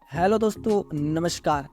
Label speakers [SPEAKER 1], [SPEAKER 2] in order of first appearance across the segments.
[SPEAKER 1] Hello दोस्तों, नमस्कार।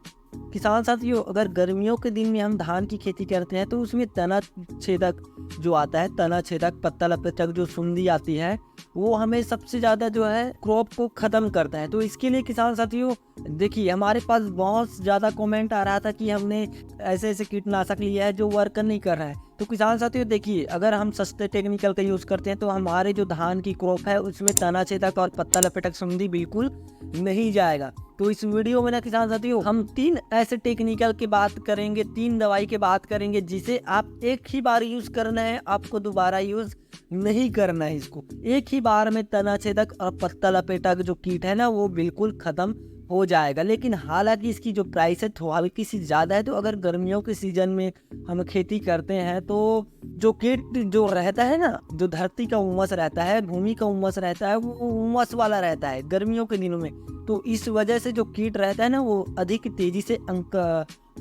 [SPEAKER 1] किसान साथियों, अगर गर्मियों के दिन में हम धान की खेती करते हैं तो उसमें तना छेदक जो आता है, तना छेदक पत्ता लपेटक जो सुंडी आती है, वो हमें सबसे ज़्यादा जो है क्रॉप को ख़त्म करता है। तो इसके लिए किसान साथियों, देखिए, हमारे पास बहुत ज़्यादा कमेंट आ रहा था कि हमने ऐसे ऐसे कीटनाशक लिया है जो वर्क नहीं कर रहा है। तो किसान साथियों देखिए, अगर हम सस्ते टेक्निकल का यूज़ करते हैं तो हमारे जो धान की क्रॉप है उसमें तना छेदक और पत्ता लपेटक सुंडी बिल्कुल नहीं जाएगा। तो इस वीडियो में ना किसान साथियों, हम 3 ऐसे टेक्निकल की बात करेंगे, 3 दवाई की बात करेंगे जिसे आप एक ही बार यूज़ करना है, आपको दोबारा यूज़ नहीं करना है इसको। एक ही बार में तना छेदक और पत्ता लपेटक जो कीट है ना, वो बिल्कुल ख़त्म हो जाएगा। लेकिन हालाँकि इसकी जो प्राइस है हल्की सी ज़्यादा है। तो अगर गर्मियों के सीज़न में हम खेती करते हैं तो जो कीट जो रहता है ना, जो धरती का उमस रहता है, भूमि का उमस रहता है, वो उमस वाला रहता है गर्मियों के दिनों में। तो इस वजह से जो कीट रहता है ना, वो अधिक तेजी से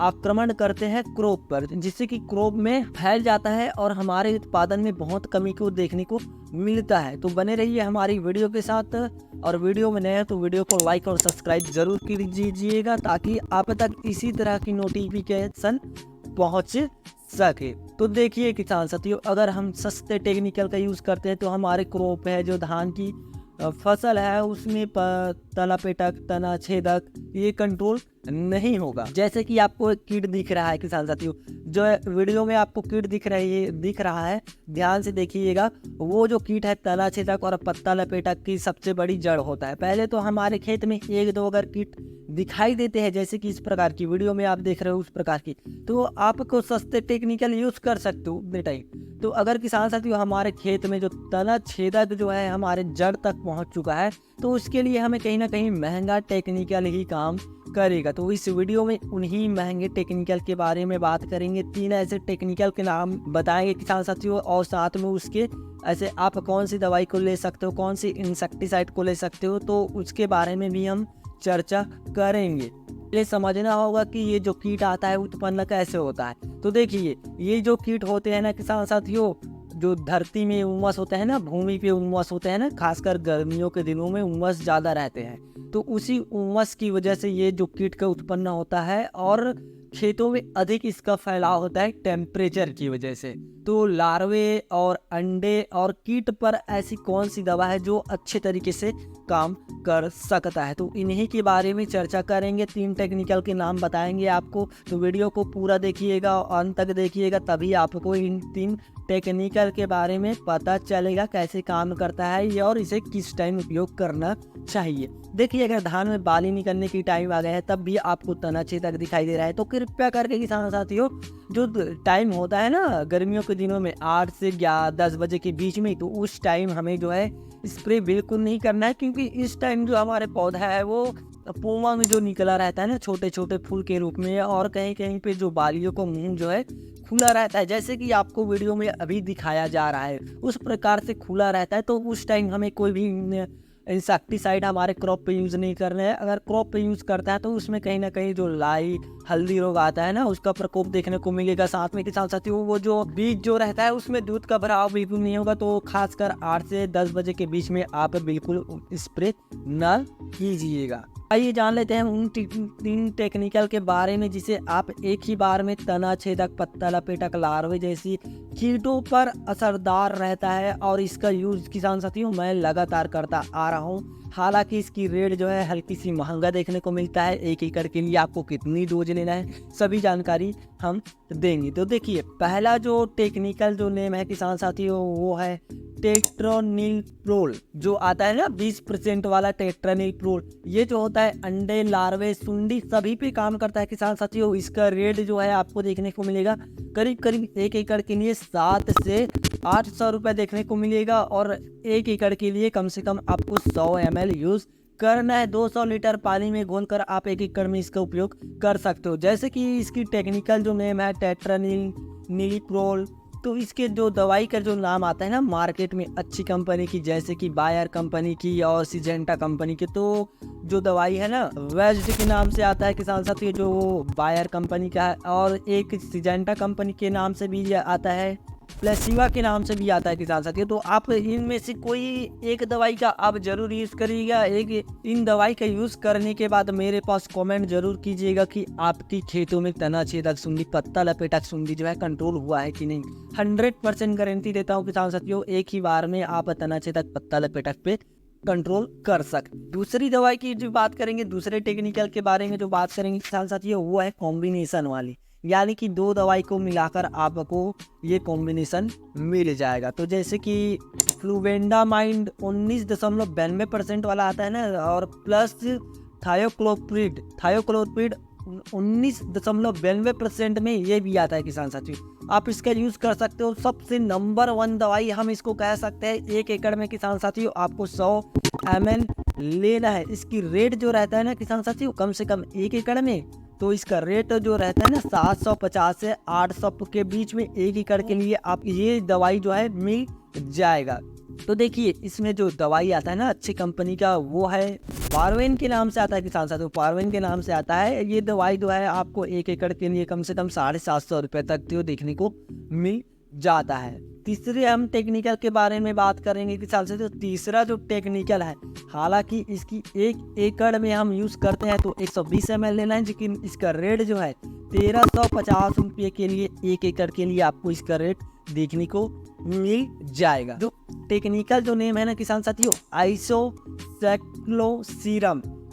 [SPEAKER 1] आक्रमण करते हैं क्रॉप पर, जिससे कि क्रॉप में फैल जाता है और हमारे उत्पादन में बहुत कमी को देखने को मिलता है। तो बने रहिए हमारी वीडियो के साथ, और वीडियो में नए हैं तो वीडियो को लाइक और सब्सक्राइब जरूर कीजिएगा ताकि आप तक इसी तरह की नोटिफिकेशन पहुंच सके। तो देखिए किसान साथियों, अगर हम सस्ते टेक्निकल का यूज़ करते हैं तो हमारे क्रॉप है, जो धान की फसल है, उसमें तना पेटक, तना छेदक ये कंट्रोल नहीं होगा। जैसे कि आपको एक कीट दिख रहा है किसान साथियों, जो वीडियो में आपको कीट दिख रहा है, ध्यान से देखिएगा। वो जो कीट है तना छेदक और पत्ता लपेटक की सबसे बड़ी जड़ होता है। पहले तो हमारे खेत में एक दो अगर कीट दिखाई देते हैं, जैसे कि इस प्रकार की वीडियो में आप देख रहे हो उस प्रकार की, तो आपको सस्ते टेक्निकल यूज़ कर सकते हो बेटा। तो अगर किसान साथियों हमारे खेत में जो तना छेदक जो है हमारे जड़ तक पहुंच चुका है, तो उसके लिए हमें कहीं ना कहीं महंगा टेक्निकल ही काम करेगा। तो इस वीडियो में उन्हीं महंगे टेक्निकल के बारे में बात करेंगे। 3 ऐसे टेक्निकल के नाम बताएंगे किसान साथियों, और साथ में उसके ऐसे आप कौन सी दवाई को ले सकते हो, कौन सी इंसेक्टिसाइड को ले सकते हो, तो उसके बारे में भी हम चर्चा करेंगे। ये समझना होगा कि ये जो कीट आता है उत्पन्न कैसे होता है। तो देखिए, ये जो कीट होते हैं ना किसान साथियों, जो धरती में उमस होते हैं ना, भूमि पे उमस होते हैं ना, खासकर गर्मियों के दिनों में उमस ज़्यादा रहते हैं। तो उसी उमस की वजह से ये जो कीट का उत्पन्न होता है, और खेतों में अधिक इसका फैलाव होता है टेम्परेचर की वजह से। तो लार्वे और अंडे और कीट पर ऐसी कौन सी दवा है जो अच्छे तरीके से काम कर सकता है, तो इन्हीं के बारे में चर्चा करेंगे। 3 टेक्निकल के नाम बताएंगे आपको। तो वीडियो को पूरा देखिएगा और अंत तक देखिएगा, तभी आपको इन 3 टेक्निकल के बारे में पता चलेगा कैसे काम करता है ये, और इसे किस टाइम उपयोग करना चाहिए। देखिए, अगर धान में बाली निकलने की टाइम आ गया है, तब भी आपको तना छेदक दिखाई दे रहा है, तो कृपया करके किसान साथियों, जो टाइम होता है ना गर्मियों के दिनों में 8 से 10 बजे के बीच में, तो उस टाइम हमें जो है स्प्रे बिल्कुल नहीं करना है। क्योंकि इस टाइम जो हमारे पौधा है वो पोमा में जो निकला रहता है ना, छोटे छोटे फूल के रूप में, और कहीं कहीं पे जो बालियों को मुंह जो है खुला रहता है, जैसे कि आपको वीडियो में अभी दिखाया जा रहा है उस प्रकार से खुला रहता है। तो उस टाइम हमें कोई भी इंसेक्टिसाइड हमारे क्रॉप पे यूज़ नहीं करना है। अगर क्रॉप पे यूज़ करता है तो उसमें कहीं ना कहीं जो लाई हल्दी रोग आता है ना, उसका प्रकोप देखने को मिलेगा। साथ में किसान साथियों, वो जो बीज जो रहता है उसमें दूध का भराव बिल्कुल नहीं होगा। तो खासकर 8 से 10 बजे के बीच में आप बिल्कुल स्प्रे न कीजिएगा। आइए जान लेते हैं उन 3 टेक्निकल के बारे में जिसे आप एक ही बार में तना छेदक, पत्ता लपेटक, लार्वे जैसी कीटों पर असरदार रहता है। और इसका यूज़ किसान साथियों मैं लगातार करता आ रहा हूँ। हालांकि इसकी रेट जो है हल्की सी महंगा देखने को मिलता है। 1 एकड़ के लिए आपको कितनी डोज लेना है, सभी जानकारी हम देंगे। तो देखिए, पहला जो टेक्निकल जो नेम है किसान साथियों, वो है टेट्रानिलप्रोल। जो आता है ना 20% वाला टेट्रानिलप्रोल, ये जो होता है अंडे, लार्वे, सुंडी सभी पे काम करता है किसान साथियों। इसका रेट जो है आपको देखने को मिलेगा करीब करीब 1 एकड़ के लिए 7 से 800 रुपये देखने को मिलेगा। और 1 एकड़ के लिए कम से कम आपको 100 ml यूज़ करना है। 200 लीटर पानी में घोलकर आप 1 एकड़ में इसका उपयोग कर सकते हो। जैसे कि इसकी टेक्निकल जो नेम है टेट्रानिलप्रोल, तो इसके जो दवाई का जो नाम आता है ना मार्केट में अच्छी कंपनी की, जैसे कि बायर कंपनी की और सिजेंटा कंपनी की, तो जो दवाई है ना वेस्ट के नाम से आता है किसान साथी, जो बायर कंपनी का है, और एक सिजेंटा कंपनी के नाम से भी आता है प्लेसिवा के नाम से भी आता है किसान साथियों। तो आप इनमें से कोई एक दवाई का आप जरूर यूज़ करिएगा। इन दवाई का यूज़ करने के बाद मेरे पास कमेंट जरूर कीजिएगा कि आपकी खेतों में तना छेदक सुंडी, पत्ता लपेटक सुंडी जो है कंट्रोल हुआ है कि नहीं। 100% गारंटी देता हूँ किसान साथियों, एक ही बार में आप तना छेदक पत्ता लपेटक पे कंट्रोल कर सकते। दूसरी दवाई की जो बात करेंगे, दूसरे टेक्निकल के बारे में जो बात करेंगे किसान साथियों, वो है कॉम्बिनेशन वाली, यानी कि 2 दवाई को मिलाकर आपको ये कॉम्बिनेशन मिल जाएगा। तो जैसे कि फ्लूवेंडामाइड 19.92% वाला आता है ना, और प्लस थायोक्लोप्रिड 19.92% में ये भी आता है किसान साथियों। आप इसका यूज़ कर सकते हो। सबसे नंबर 1 दवाई हम इसको कह सकते हैं। 1 एकड़ में किसान साथियों आपको 100 ml लेना है। इसकी रेट जो रहता है ना किसान साथियों, कम से कम 1 एकड़ में तो इसका रेट जो रहता है ना 750 से 800 के बीच में 1 एकड़ के लिए आप ये दवाई जो है मिल जाएगा। तो देखिए इसमें जो दवाई आता है ना अच्छी कंपनी का, वो है पारवेन के नाम से आता है किसान साथियों। पारवेन के नाम से आता है। ये दवाई जो है आपको 1 एकड़ के लिए कम से कम 750 रुपये तक तो देखने को मिल जाता है। तीसरे हम टेक्निकल के बारे में बात करेंगे किसान साथियों। तीसरा जो टेक्निकल है, हालांकि इसकी 1 एकड़ में हम यूज़ करते हैं तो 120 ml लेना है, लेकिन इसका रेट जो है 1350 रुपये के लिए 1 एकड़ के लिए आपको इसका रेट देखने को मिल जाएगा। जो टेक्निकल जो नेम है ना किसान साथियों, आइसोसाइक्लोसीरम,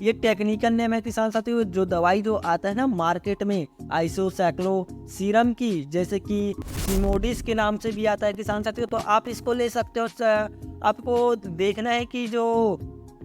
[SPEAKER 1] ये टेक्निकल नेम है किसान साथियों। जो दवाई जो आता है ना मार्केट में आइसोसाइक्लोसीरम की, जैसे कि सिमोडिस के नाम से भी आता है किसान साथियों, तो आप इसको ले सकते हो। आपको देखना है कि जो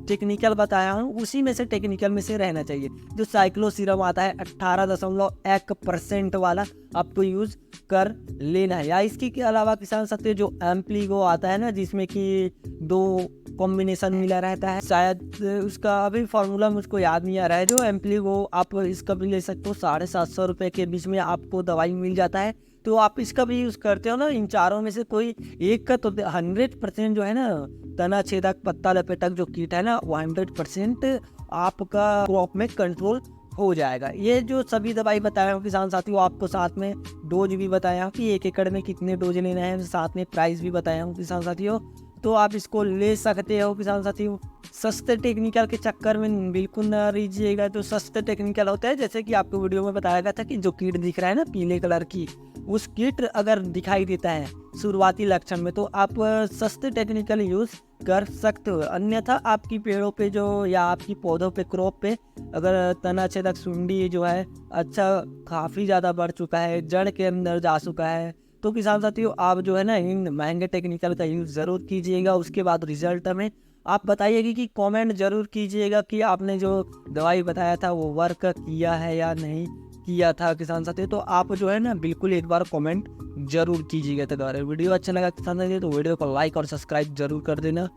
[SPEAKER 1] टेक्निकल बताया हूँ उसी में से टेक्निकल में से रहना चाहिए। जो साइक्लोसीरम आता है 18.1% वाला आपको यूज़ कर लेना है। या इसके के अलावा किसान साथियों जो एम्प्लीगो आता है ना, जिसमें कि 2 कॉम्बिनेशन मिला रहता है, शायद उसका अभी फार्मूला मुझको याद नहीं आ रहा है। जो एम्प्लीगो आप इसका भी ले सकते हो, 750 रुपये के बीच में आपको दवाई मिल जाता है। तो आप इसका भी यूज़ करते हो ना। इन चारों में से कोई एक का तो 100% जो है ना तना छेदक पत्ता लपेटक जो कीट है ना, वो 100% आपका क्रॉप में कंट्रोल हो जाएगा। ये जो सभी दवाई बताया हूँ किसान साथियों, आपको साथ में डोज भी बताया हूँ कि 1 एकड़ में कितने डोज लेना है, साथ में प्राइस भी बताया हूँ किसान साथियों। तो आप इसको ले सकते हो किसान साथियों। सस्ते टेक्निकल के चक्कर में बिल्कुल ना रहिएगा। जो सस्ते टेक्निकल होते हैं, जैसे कि आपको वीडियो में बताया गया था कि जो कीट दिख रहा है ना पीले कलर की, उस कीट अगर दिखाई देता है शुरुआती लक्षण में, तो आप सस्ते टेक्निकल यूज़ कर सकते हो। अन्यथा आपकी पेड़ों पे जो या आपकी पौधों पे क्रॉप पे अगर तना छेदक सुंडी जो है अच्छा काफ़ी ज़्यादा बढ़ चुका है, जड़ के अंदर जा चुका है, तो किसान साथियों आप जो है ना इन महंगे टेक्निकल का यूज़ ज़रूर कीजिएगा। उसके बाद रिजल्ट में आप बताइएगा कि कमेंट ज़रूर कीजिएगा कि आपने जो दवाई बताया था वो वर्क किया है या नहीं किया था किसान साथियों। तो आप जो है ना बिल्कुल एक बार कमेंट जरूर कीजिएगा। तो अगर वीडियो अच्छा लगा किसान साथियों तो वीडियो को लाइक और सब्सक्राइब जरूर कर देना।